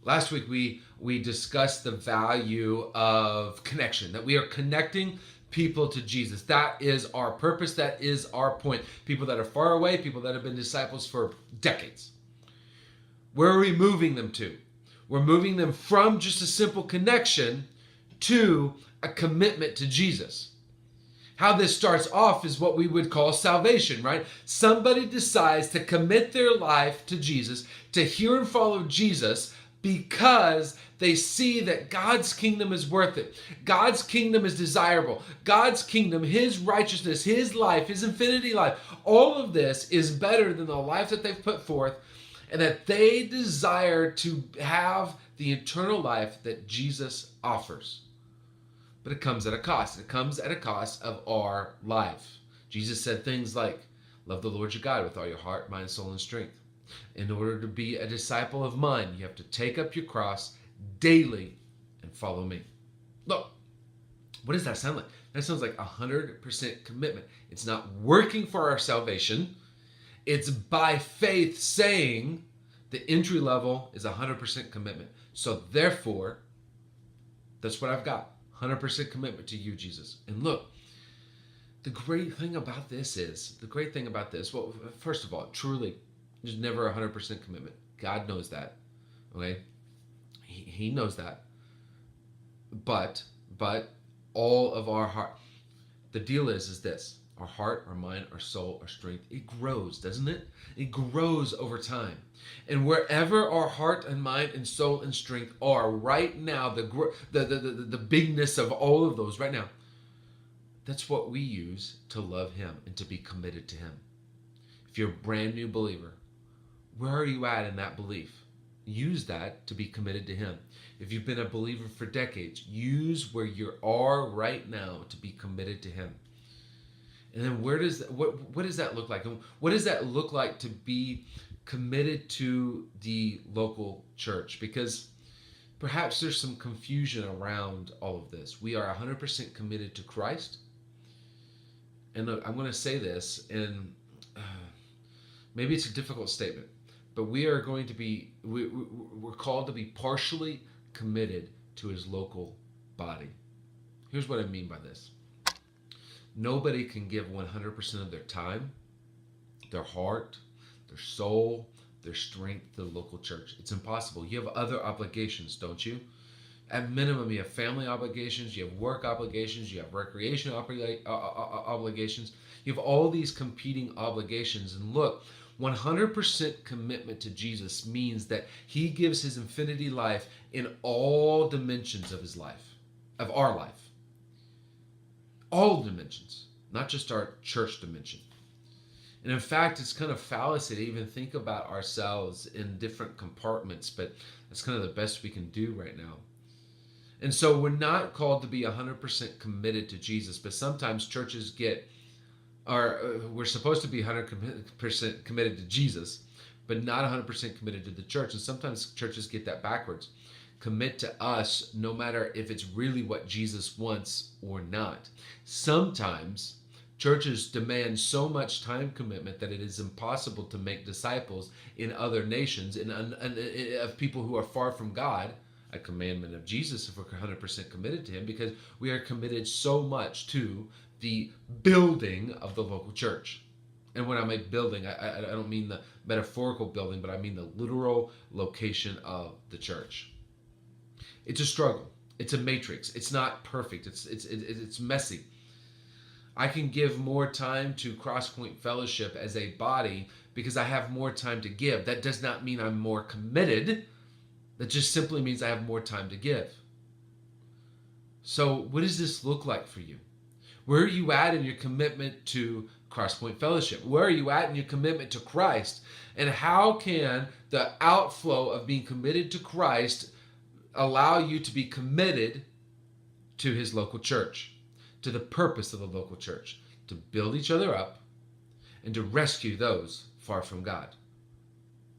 Last week we discussed the value of connection, that we are connecting people to Jesus. That is our purpose. That is our point. People that are far away, people that have been disciples for decades. Where are we moving them to? We're moving them from just a simple connection to a commitment to Jesus. How this starts off is what we would call salvation, right? Somebody decides to commit their life to Jesus, to hear and follow Jesus, because they see that God's kingdom is worth it. God's kingdom is desirable. God's kingdom, his righteousness, his life, his infinity life, all of this is better than the life that they've put forth, and that they desire to have the eternal life that Jesus offers. But it comes at a cost. It comes at a cost of our life. Jesus said things like, love the Lord your God with all your heart, mind, soul, and strength. In order to be a disciple of mine, you have to take up your cross daily and follow me. Look, what does that sound like? That sounds like 100% commitment. It's not working for our salvation. It's by faith saying the entry level is 100% commitment. So therefore, that's what I've got. 100% commitment to you, Jesus. And look, the great thing about this, well, first of all, truly, there's never 100% commitment. God knows that, okay? He knows that. But all of our heart, the deal is this. Our heart, our mind, our soul, our strength, it grows, doesn't it? It grows over time. And wherever our heart and mind and soul and strength are right now, the bigness of all of those right now, that's what we use to love him and to be committed to him. If you're a brand new believer, where are you at in that belief? Use that to be committed to him. If you've been a believer for decades, use where you are right now to be committed to him. And then what does that look like? And what does that look like to be committed to the local church? Because perhaps there's some confusion around all of this. We are 100% committed to Christ. And look, I'm going to say this, and maybe it's a difficult statement, but we're called to be partially committed to his local body. Here's what I mean by this. Nobody can give 100% of their time, their heart, their soul, their strength to the local church. It's impossible. You have other obligations, don't you? At minimum, you have family obligations, you have work obligations, you have recreation obligations. You have all these competing obligations. And look, 100% commitment to Jesus means that he gives his infinity life in all dimensions of his life, of our life. All dimensions, not just our church dimension. And in fact, it's kind of fallacy to even think about ourselves in different compartments, but that's kind of the best we can do right now. And so we're not called to be 100% committed to Jesus, but sometimes churches we're supposed to be 100% committed to Jesus, but not 100% committed to the church. And sometimes churches get that backwards. Commit to us no matter if it's really what Jesus wants or not. Sometimes churches demand so much time commitment that it is impossible to make disciples in other nations and of people who are far from God, a commandment of Jesus if we're 100% committed to him, because we are committed so much to the building of the local church. And when I make building, I don't mean the metaphorical building, but I mean the literal location of the church. It's a struggle. It's a matrix. It's not perfect. It's messy. I can give more time to Crosspoint Fellowship as a body because I have more time to give. That does not mean I'm more committed. That just simply means I have more time to give. So what does this look like for you? Where are you at in your commitment to Crosspoint Fellowship? Where are you at in your commitment to Christ? And how can the outflow of being committed to Christ allow you to be committed to his local church, to the purpose of the local church, to build each other up and to rescue those far from God?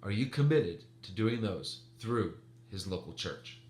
Are you committed to doing those through his local church?